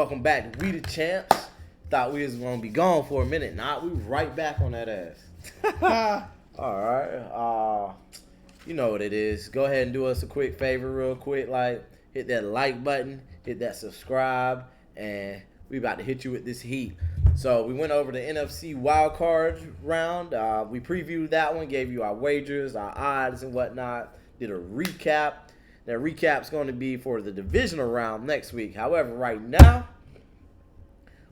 welcome back to We The Champz. Thought we was going to be gone for a minute. Nah, we right back on that ass. All right. You know what it is. Go ahead and do us a quick favor real quick. Like, hit that like button, hit that subscribe, and we about to hit you with this heat. So we went over the NFC wildcard round. We previewed that one, gave you our wagers, our odds, and whatnot. Did a recap. That recap's going to be for the divisional round next week. However, right now,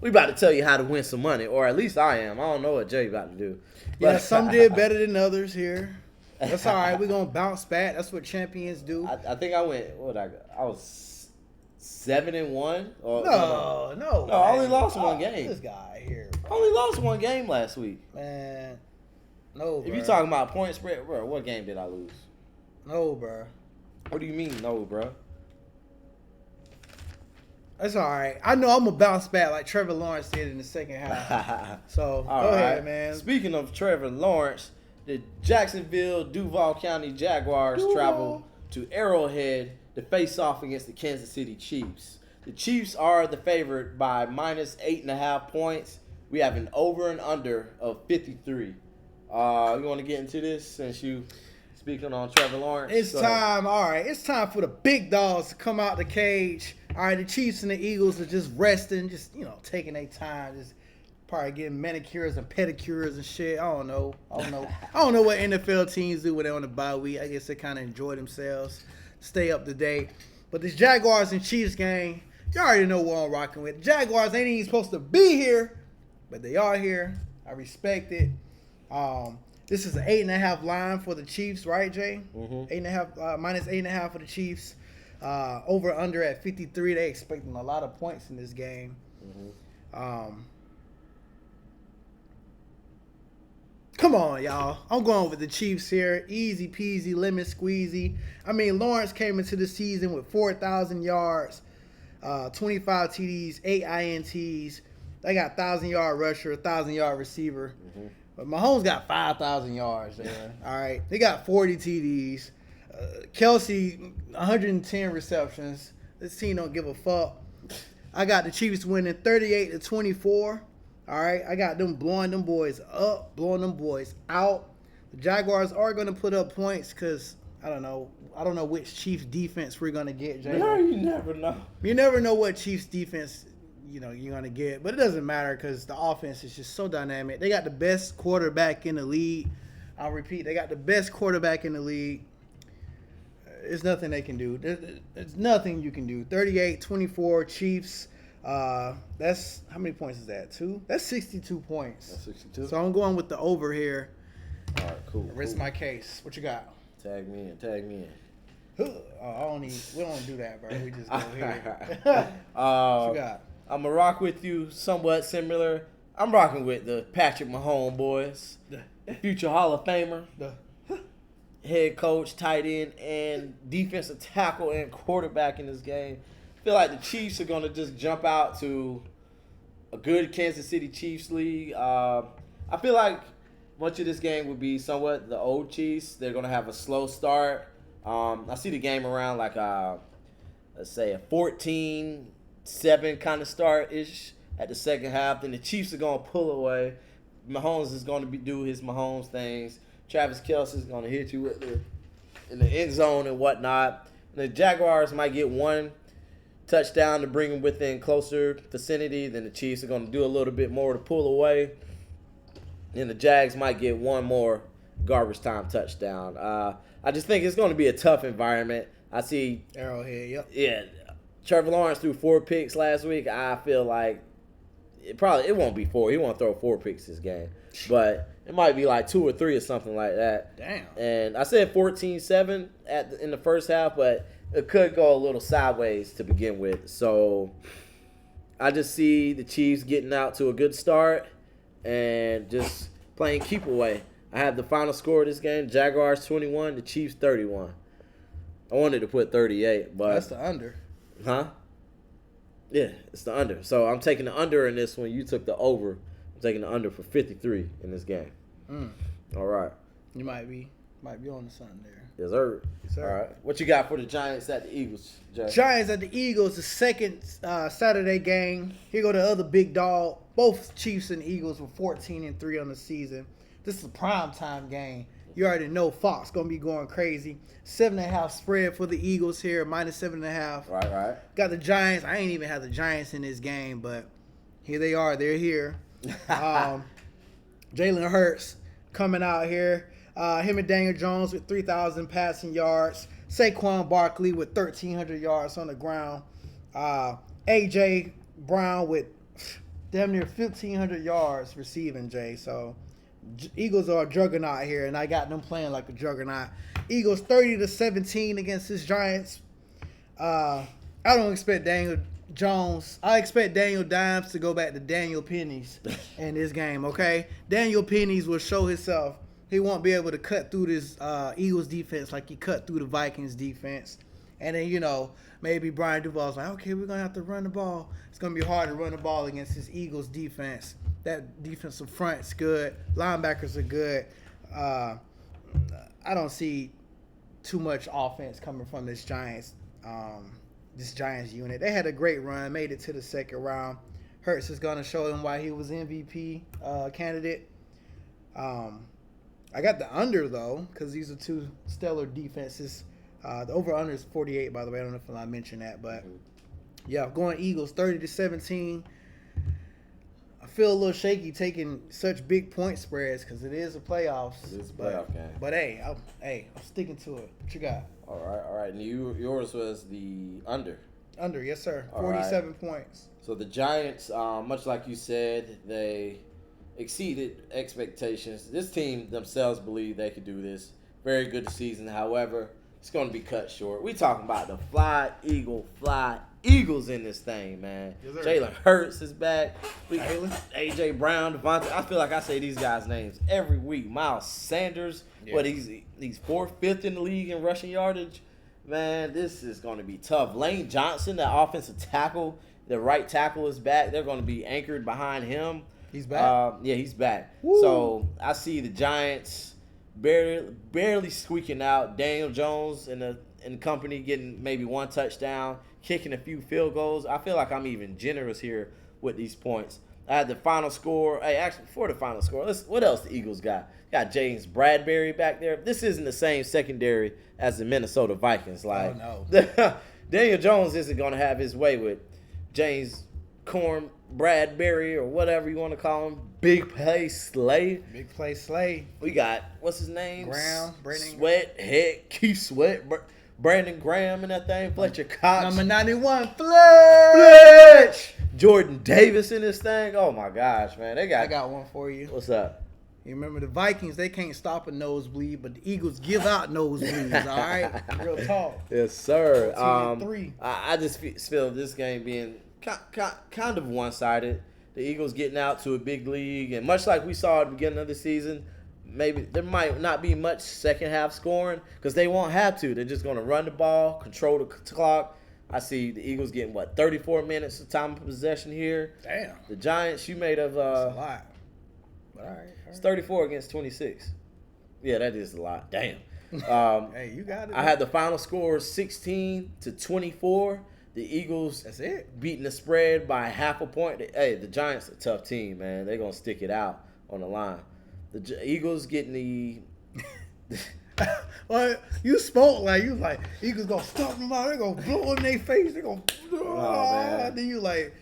we about to tell you how to win some money, or at least I am. I don't know what Jay about to do. Yeah, some did better than others here. That's all right. We're going to bounce back. That's what champions do. I think I went, I was 7-1. No, I only lost one game. This guy here. I only lost one game last week. Man, no, bro. If you're talking about point spread, bro, what game did I lose? No, bro. What do you mean, no, bro? That's all right. I know I'm going to bounce back like Trevor Lawrence did in the second half. So, go ahead, man. Speaking of Trevor Lawrence, the Jacksonville Duval County Jaguars travel to Arrowhead to face off against the Kansas City Chiefs. The Chiefs are the favorite by minus 8.5 points. We have an over and under of 53. You want to get into this since you speaking on Trevor Lawrence? It's time. All right. It's time for the big dogs to come out the cage. All right. The Chiefs and the Eagles are just resting, just, taking their time, just probably getting manicures and pedicures and shit. I don't know. I don't know what NFL teams do when they're on the bye week. I guess they kind of enjoy themselves, stay up to date. But this Jaguars and Chiefs game, you already know what I'm rocking with. The Jaguars ain't even supposed to be here, but they are here. I respect it. This is an 8.5 line for the Chiefs, right, Jay? Mm-hmm. 8.5 minus 8.5 for the Chiefs. Over under at 53. They expecting a lot of points in this game. Mm-hmm. Come on, y'all. I'm going with the Chiefs here. Easy peasy, lemon squeezy. I mean, Lawrence came into the season with 4,000 yards, 25 TDs, 8 INTs. They got 1,000-yard rusher, 1,000-yard receiver. Mm-hmm. But Mahomes got 5,000 yards there. All right. They got 40 TDs. Kelsey, 110 receptions. This team don't give a fuck. I got the Chiefs winning 38-24. All right. I got them blowing them boys up, blowing them boys out. The Jaguars are going to put up points because, I don't know which Chiefs defense we're going to get, Jay. No, you never know. You never know what Chiefs defense you're going to get. But it doesn't matter because the offense is just so dynamic. They got the best quarterback in the league. I'll repeat, they got the best quarterback in the league. There's nothing they can do. There's nothing you can do. 38-24 Chiefs. That's, how many points is that? 2? That's 62 points. That's 62. So I'm going with the over here. All right, cool. Rest my case. What you got? Tag me in. We don't do that, bro. We just go here. What you got? I'm going to rock with you somewhat similar. I'm rocking with the Patrick Mahomes boys. Future Hall of Famer. Head coach, tight end, and defensive tackle and quarterback in this game. I feel like the Chiefs are going to just jump out to a good Kansas City Chiefs league. I feel like much of this game would be somewhat the old Chiefs. They're going to have a slow start. I see the game around like let's say a 14-7 kind of start-ish at the second half. Then the Chiefs are going to pull away. Mahomes is going to do his Mahomes things. Travis Kelce is going to hit you in the end zone and whatnot. And the Jaguars might get one touchdown to bring them within closer vicinity. Then the Chiefs are going to do a little bit more to pull away. And the Jags might get one more garbage time touchdown. I just think it's going to be a tough environment. I see Arrowhead, yep. Yeah. Trevor Lawrence threw 4 picks last week. I feel like it won't be 4. He won't throw 4 picks this game. But it might be like 2 or 3 or something like that. Damn. And I said 14-7 in the first half, but it could go a little sideways to begin with. So I just see the Chiefs getting out to a good start and just playing keep away. I have the final score of this game, Jaguars 21, the Chiefs 31. I wanted to put 38, but That's the under. Huh? Yeah, it's the under. So I'm taking the under in this one. You took the over. I'm taking the under for 53 in this game. All right. You might be. Might be on to something there. Yes, sir. Yes, sir. All right. What you got for the Giants at the Eagles, Jay? Giants at the Eagles, the second Saturday game. Here go the other big dog. Both Chiefs and Eagles were 14-3 on the season. This is a primetime game. You already know Fox going to be going crazy. 7.5 spread for the Eagles here, -7.5. Right. Got the Giants. I ain't even had the Giants in this game, but here they are. They're here. Jalen Hurts coming out here. Him and Daniel Jones with 3,000 passing yards. Saquon Barkley with 1,300 yards on the ground. A.J. Brown with damn near 1,500 yards receiving, Jay. So Eagles are a juggernaut here, and I got them playing like a juggernaut. Eagles 30-17 against this Giants. I don't expect Daniel Jones. I expect Daniel Dimes to go back to Daniel Pennies in this game, okay? Daniel Pennies will show himself. He won't be able to cut through this Eagles defense like he cut through the Vikings defense. And then, maybe Brian Duvall's like, okay, we're going to have to run the ball. It's going to be hard to run the ball against this Eagles defense. That defensive front's good. Linebackers are good. I don't see too much offense coming from this Giants unit. They had a great run, made it to the second round. Hurts is going to show him why he was MVP candidate. I got the under, though, because these are two stellar defenses. The over-under is 48, by the way. I don't know if I mentioned that. But, yeah, going Eagles 30-17. I feel a little shaky taking such big point spreads because it is a playoffs. It is a playoff game. But, hey, I'm sticking to it. What you got? All right. And yours was the under. Under, yes, sir. All 47 right. points. So the Giants, much like you said, they exceeded expectations. This team themselves believe they could do this. Very good season. However, it's going to be cut short. We talking about the fly Eagles in this thing, man. Yes, Jalen Hurts is back. A.J. Brown, Devontae. I feel like I say these guys' names every week. Miles Sanders. Yeah. But he's fourth, fifth in the league in rushing yardage. Man, this is going to be tough. Lane Johnson, the offensive tackle, the right tackle is back. They're going to be anchored behind him. He's back? Yeah, he's back. Woo. So I see the Giants barely squeaking out. Daniel Jones and company getting maybe one touchdown, kicking a few field goals. I feel like I'm even generous here with these points. I had the final score. Hey, actually, before the final score, what else the Eagles got? Got James Bradbury back there. This isn't the same secondary as the Minnesota Vikings. Like, oh, no. Daniel Jones isn't going to have his way with James Bradbury or whatever you want to call him. Big play Slay. Big play Slay. We got, what's his name? Brandon Sweat, Head, Keith Sweat, Brandon Graham and that thing. Fletcher Cox. Number 91, Fletch. Jordan Davis in this thing. Oh, my gosh, man. I got one for you. What's up? You remember the Vikings, they can't stop a nosebleed, but the Eagles give out nosebleeds, all right? Real talk. Yes, sir. 3. I just feel this game being kind of one-sided. The Eagles getting out to a big league, and much like we saw at the beginning of the season, maybe there might not be much second half scoring because they won't have to. They're just going to run the ball, control the clock. I see the Eagles getting, 34 minutes of time of possession here. Damn. The Giants, you made of... That's a lot. But all right. It's 34 against 26. Yeah, that is a lot. Damn. Hey, you got it. I had the final score 16-24. The Eagles That's it. beating the spread by half a point. Hey, the Giants are a tough team, man. They're going to stick it out on the line. The Eagles getting the... Well, you spoke like you like Eagles gonna stop them out. They're gonna blow in their face. They're gonna. man. Then you like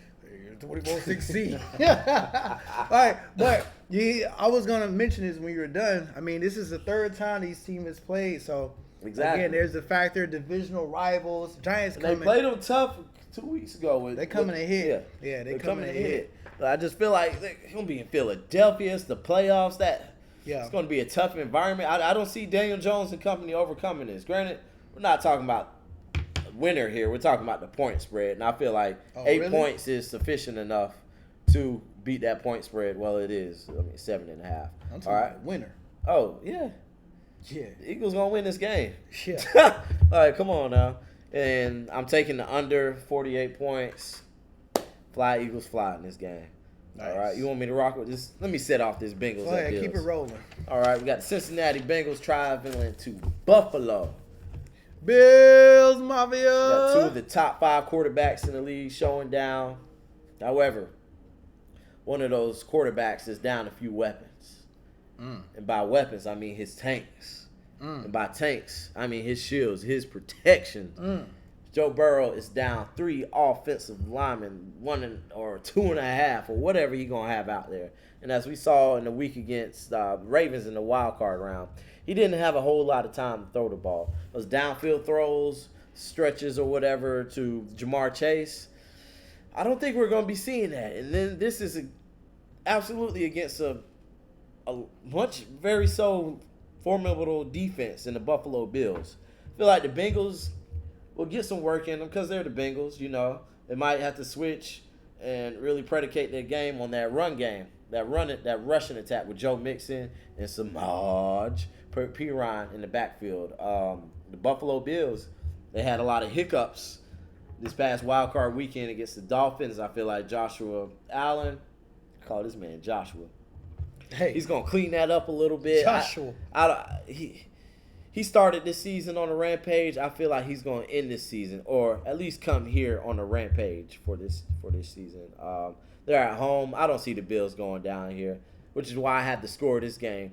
24-16. All right, but yeah, I was gonna mention this when you were done. I mean, this is the third time these teams has played. So exactly. Again, there's the factor divisional rivals. Giants coming. They played them tough 2 weeks ago. They coming to hit. Yeah, they coming to hit. But I just feel like they're gonna be in Philadelphia. It's the playoffs. It's going to be a tough environment. I don't see Daniel Jones and company overcoming this. Granted, we're not talking about a winner here. We're talking about the point spread. And I feel like 8 points is sufficient enough to beat that point spread. Well, it is. 7.5. I'm talking about winner. Oh, yeah. Yeah. The Eagles going to win this game. Yeah. All right, come on now. And I'm taking the under 48 points. Fly, Eagles fly in this game. Nice. All right, you want me to rock with this? Let me set off this Bengals. Go ahead, keep it rolling. All right, we got the Cincinnati Bengals traveling to Buffalo. Bills Mafia. Got 2 of the top 5 quarterbacks in the league showing down. However, one of those quarterbacks is down a few weapons. And by weapons, I mean his tanks. And by tanks, I mean his shields, his protection. Joe Burrow is down 3 offensive linemen, 1 or 2.5 or whatever he's going to have out there. And as we saw in the week against the Ravens in the wild card round, he didn't have a whole lot of time to throw the ball. Those downfield throws, stretches or whatever to Jamar Chase, I don't think we're going to be seeing that. And then this is absolutely against a much very so formidable defense in the Buffalo Bills. I feel like the Bengals will get some work in them because they're the Bengals, you know. They might have to switch and really predicate their game on that run game, that rushing attack with Joe Mixon and Samaj Piran in the backfield. The Buffalo Bills, they had a lot of hiccups this past wild card weekend against the Dolphins. I feel like Joshua Allen, I call this man Joshua. Hey, he's gonna clean that up a little bit. Joshua, he started this season on a rampage. I feel like he's gonna end this season, or at least come here on a rampage for this season. They're at home. I don't see the Bills going down here, which is why I had to score this game.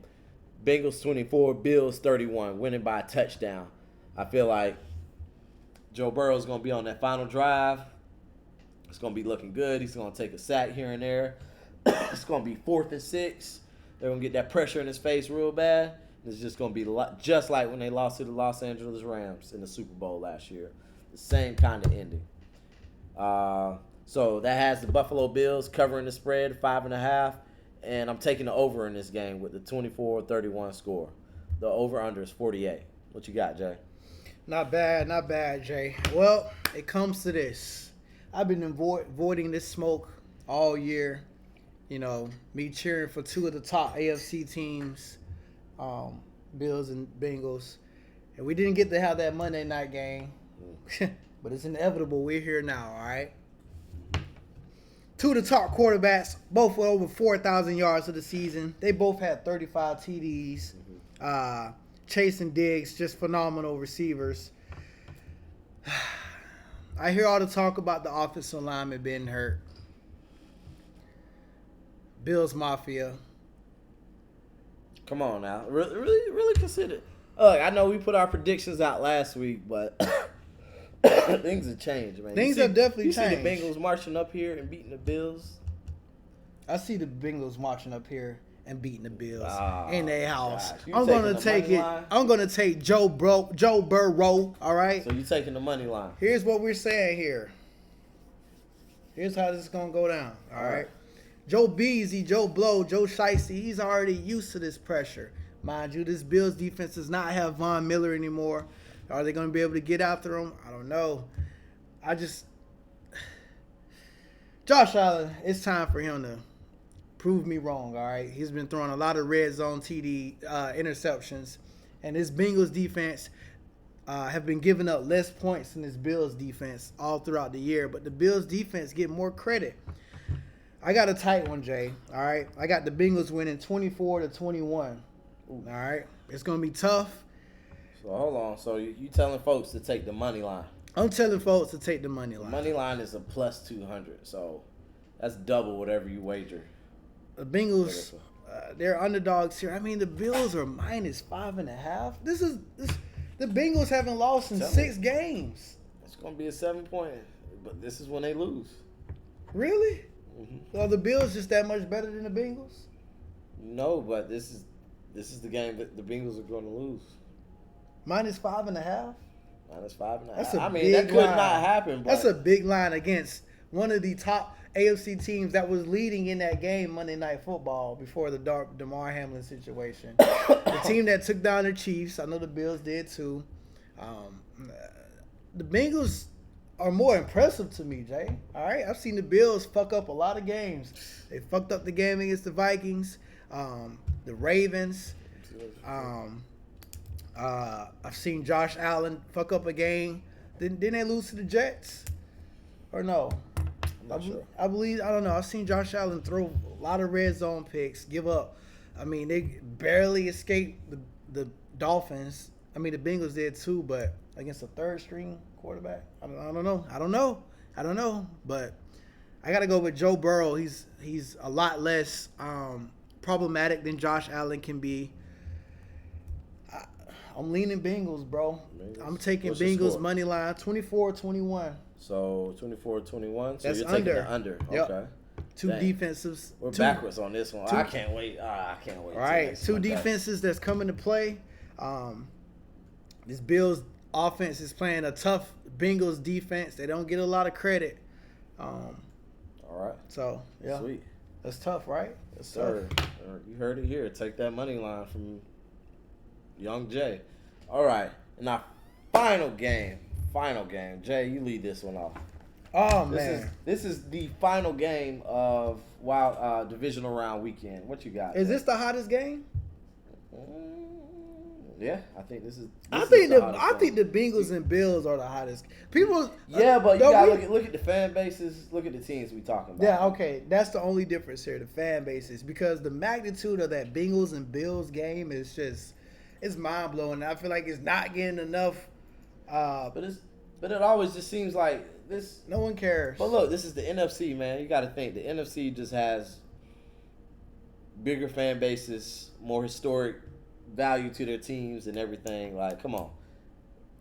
Bengals 24, Bills 31, winning by a touchdown. I feel like Joe Burrow's going to be on that final drive. It's going to be looking good. He's going to take a sack here and there. It's going to be 4th and 6. They're going to get that pressure in his face real bad. It's just going to be just like when they lost to the Los Angeles Rams in the Super Bowl last year. The same kind of ending. So that has the Buffalo Bills covering the spread, 5.5. And I'm taking the over in this game with the 24-31 score. The over-under is 48. What you got, Jay? Not bad, Jay. Well, it comes to this. I've been avoiding this smoke all year. You know, me cheering for 2 of the top AFC teams, Bills and Bengals. And we didn't get to have that Monday night game. But it's inevitable. We're here now, all right? 2 of the top quarterbacks, both with over 4,000 yards of the season. They both had 35 TDs. Chase and Diggs, just phenomenal receivers. I hear all the talk about the offensive lineman being hurt. Bills Mafia. Come on now. Really consider it. Look, I know we put our predictions out last week, but things have changed, man. Things have definitely changed. You see the Bengals marching up here and beating the Bills? I see the Bengals marching up here and beating the Bills in their house. I'm gonna take it. I'm gonna take Joe Burrow. All right. So you taking the money line? Here's what we're saying here. Here's how this is gonna go down. All right. Joe Beasley, Joe Blow, Joe Shiesty, he's already used to this pressure. Mind you, this Bills defense does not have Von Miller anymore. Are they going to be able to get after him? I don't know. Josh Allen, it's time for him to prove me wrong, all right? He's been throwing a lot of red zone TD interceptions. And this Bengals defense have been giving up less points than this Bills defense all throughout the year. But the Bills defense get more credit. I got a tight one, Jay. All right. I got the Bengals winning 24-21. All right. It's gonna be tough. So hold on. So you telling folks to take the money line? I'm telling folks to take the money line. The money line is a plus 200. So that's double whatever you wager. The Bengals, they're underdogs here. I mean, the Bills are minus 5.5. The Bengals haven't lost in 6 games. It's gonna be a 7-point, but this is when they lose. Really? Mm-hmm. Are the Bills just that much better than the Bengals? No, but this is the game that the Bengals are going to lose. Minus 5.5. Minus 5.5. That's a big that could line. Not happen. But that's a big line against one of the top AFC teams that was leading in that game Monday Night Football before the Damar Hamlin situation. The team that took down the Chiefs. I know the Bills did too. The Bengals are more impressive to me, Jay. All right, I've seen the Bills fuck up a lot of games. They fucked up the game against the Vikings, the Ravens. I've seen Josh Allen fuck up a game. Didn't they lose to the Jets? Or no? I'm not sure. I believe. I don't know. I've seen Josh Allen throw a lot of red zone picks, give up. I mean, they barely escaped the Dolphins. I mean, the Bengals did too, but against a third string quarterback, I don't know. But I got to go with Joe Burrow. He's a lot less problematic than Josh Allen can be. I'm leaning Bengals, bro. I'm taking Bengals money line 24-21. So 24-21. So that's you're taking under. the under. Yep. Okay. Two defenses. We're backwards on this one. I can't wait. I can't wait. All right. Two defenses that's coming to play. This Bills offense is playing a tough Bengals defense. They don't get a lot of credit. All right. So, yeah. Sweet. That's tough, right? Yes, sir. You heard it here. Take that money line from Young Jay. All right. And our final game. Jay, you lead this one off. Oh, man. This is the final game of divisional round weekend. What you got? Is this the hottest game? Yeah, I think this is. I think the Bengals and Bills are the hottest. People. Yeah, but you gotta look at the fan bases. Look at the teams we talking about. Yeah, okay, that's the only difference here. The fan bases, because the magnitude of that Bengals and Bills game is it's mind blowing. I feel like it's not getting enough. But it always just seems like this. No one cares. But look, this is the NFC, man. You got to think the NFC just has bigger fan bases, more historic value to their teams and everything. Like, come on.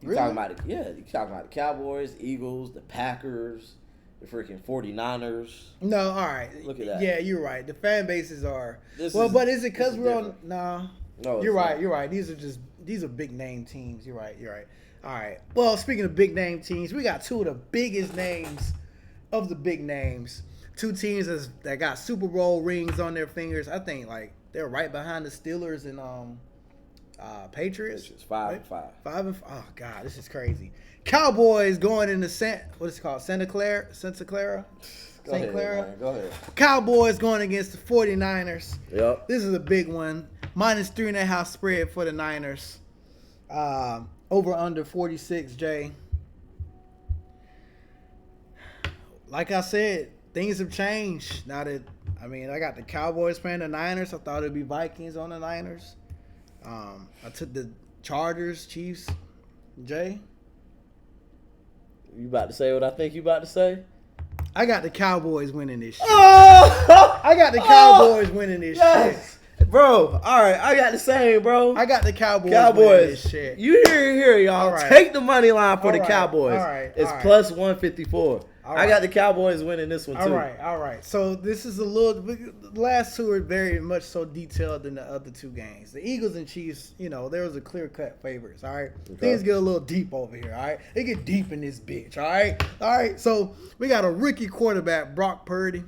You talking about it? Yeah, you talking about the Cowboys, Eagles, the Packers, the freaking 49ers. No, all right. Look at that. Yeah, you're right. The fan bases are. But is it because we're on? Nah. No, you're right. You're right. These are big name teams. You're right. All right. Well, speaking of big name teams, we got two of the biggest names of the big names. Two teams that got Super Bowl rings on their fingers. I think like they're right behind the Steelers and Patriots. 5-5. 5-5. Oh God, this is crazy. Cowboys going into Santa Clara. Go ahead. Cowboys going against the 49ers. Yep. This is a big one. -3.5 spread for the Niners. Over under 46, Jay. Like I said, things have changed. Now that I got the Cowboys playing the Niners. I thought it'd be Vikings on the Niners. I took the Chargers, Chiefs. Jay? You about to say what I think you about to say? I got the Cowboys winning this shit. I got the Cowboys winning this shit. Bro, all right, I got the same, bro. I got the Cowboys winning this shit. You hear it here, y'all. Right. Take the money line for the Cowboys. All right. It's plus 154. I got the Cowboys winning this one, too. All right. So this is the last two are very much so detailed than the other two games. The Eagles and Chiefs, there was a clear-cut favorites, all right? Okay. Things get a little deep over here, all right? They get deep in this bitch, all right? All right, so we got a rookie quarterback, Brock Purdy,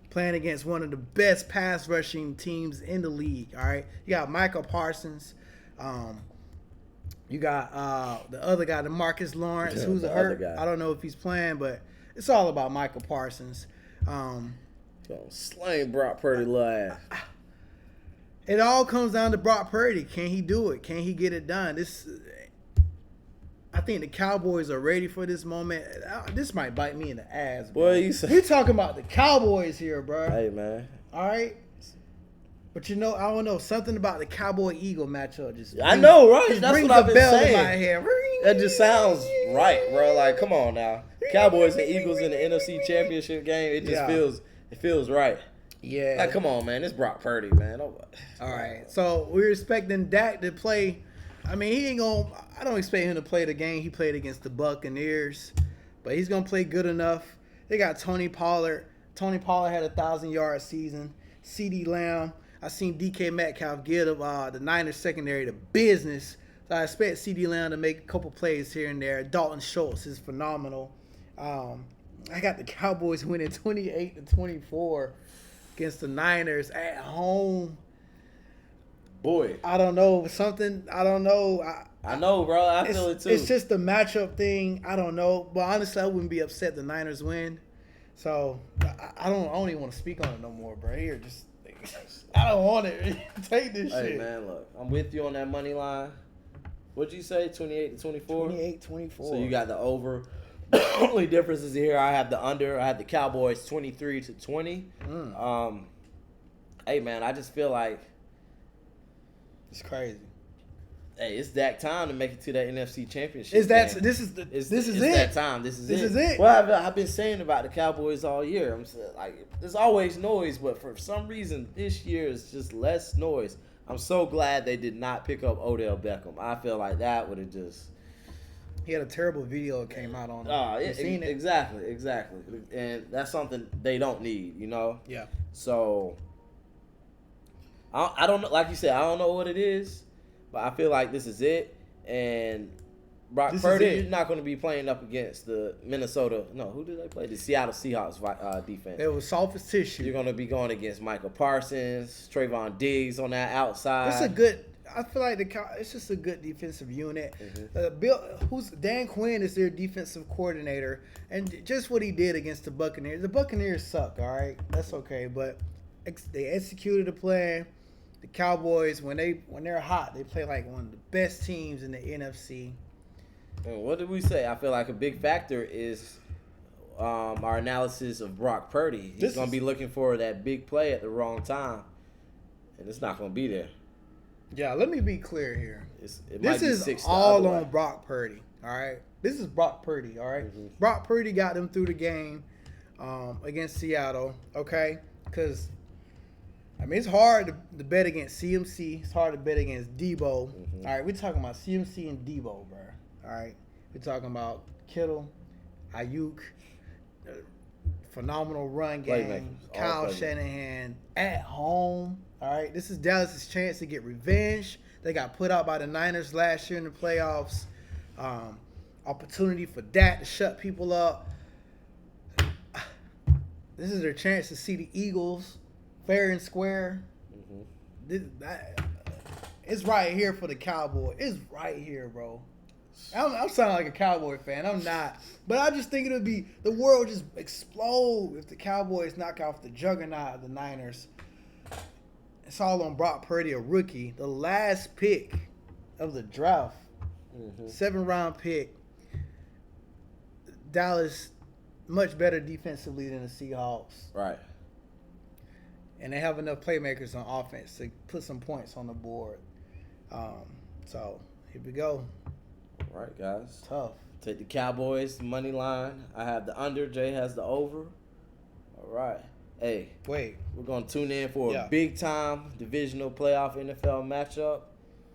playing against one of the best pass rushing teams in the league, all right? You got Michael Parsons. You got the other guy, Demarcus Lawrence, who's hurt. I don't know if he's playing, but it's all about Michael Parsons. Slaying Brock Purdy live. It all comes down to Brock Purdy. Can he do it? Can he get it done? I think the Cowboys are ready for this moment. This might bite me in the ass, bro. We're talking about the Cowboys here, bro. Hey, man. All right? But I don't know. Something about the Cowboy-Eagle matchup I know, right? Just That's brings what I've a been bell saying. in my head. That just sounds right, bro. Like, come on now. Cowboys and Eagles in the NFC Championship game, it just feels right. Yeah. Like, come on, man. It's Brock Purdy, man. All right. So we're expecting Dak to play. I mean, I don't expect him to play the game he played against the Buccaneers, but he's gonna play good enough. They got Tony Pollard. Tony Pollard had a 1,000-yard season. CeeDee Lamb. I seen DK Metcalf give the Niners secondary the business. So I expect CeeDee Lamb to make a couple plays here and there. Dalton Schultz is phenomenal. I got the Cowboys winning 28-24 against the Niners at home. Boy. I don't know. I don't know. I know, bro. I feel it too. It's just a matchup thing. I don't know. But honestly, I wouldn't be upset the Niners win. So I don't even want to speak on it no more, bro. Here, just I don't want it. Take this shit. Hey, man, look. I'm with you on that money line. What'd you say? 28-24? 28-24. So you got the over Only difference is here. I have the under. I have the Cowboys 23-20. Hey man, I just feel like it's crazy. Hey, it's that time to make it to that NFC Championship. This is it. This is that time. This is it. Well, I've been saying about the Cowboys all year. I'm saying, like, there's always noise, but for some reason this year is just less noise. I'm so glad they did not pick up Odell Beckham. I feel like that would have just. He had a terrible video that came out on him. You seen it? Exactly, and that's something they don't need, you know. Yeah. So I don't know. Like you said, I don't know what it is. But I feel like this is it, and Brock Purdy is not going to be playing up against the Minnesota. No, who did they play? The Seattle Seahawks defense. It was soft as tissue. You're going to be going against Michael Parsons, Trayvon Diggs on that outside. It's a good. I feel like it's just a good defensive unit. Dan Quinn is their defensive coordinator, and just what he did against the Buccaneers. The Buccaneers suck. All right, that's okay, but they executed the plan. The Cowboys, when they're hot, they play like one of the best teams in the NFC. And what did we say? I feel like a big factor is our analysis of Brock Purdy. He's going to be looking for that big play at the wrong time, and it's not going to be there. Yeah, let me be clear here. This is all on Brock Purdy, all right? This is Brock Purdy, all right? Mm-hmm. Brock Purdy got them through the game against Seattle, okay? Because I mean, it's hard to bet against CMC. It's hard to bet against Debo. Mm-hmm. All right, we're talking about CMC and Debo, bro. All right, we're talking about Kittle, Ayuk, phenomenal run game, Kyle Shanahan at home. All right, this is Dallas' chance to get revenge. They got put out by the Niners last year in the playoffs. Opportunity for Dak to shut people up. This is their chance to see the Eagles fair and square. It's right here for the Cowboy. It's right here, bro. I'm sounding like a Cowboy fan. I'm not. But I just think it'll be, the world just explode if the Cowboys knock off the juggernaut of the Niners. It's all on Brock Purdy, a rookie. The last pick of the draft. 7th-round pick. Dallas, much better defensively than the Seahawks. Right. And they have enough playmakers on offense to put some points on the board. So, here we go. All right, guys. Tough. Take the Cowboys, money line. I have the under. Jay has the over. All right. Hey. Wait. We're going to tune in for a big-time divisional playoff NFL matchup.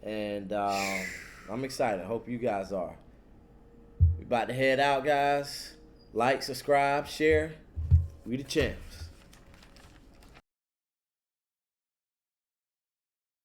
And I'm excited. Hope you guys are. We're about to head out, guys. Like, subscribe, share. We the champs.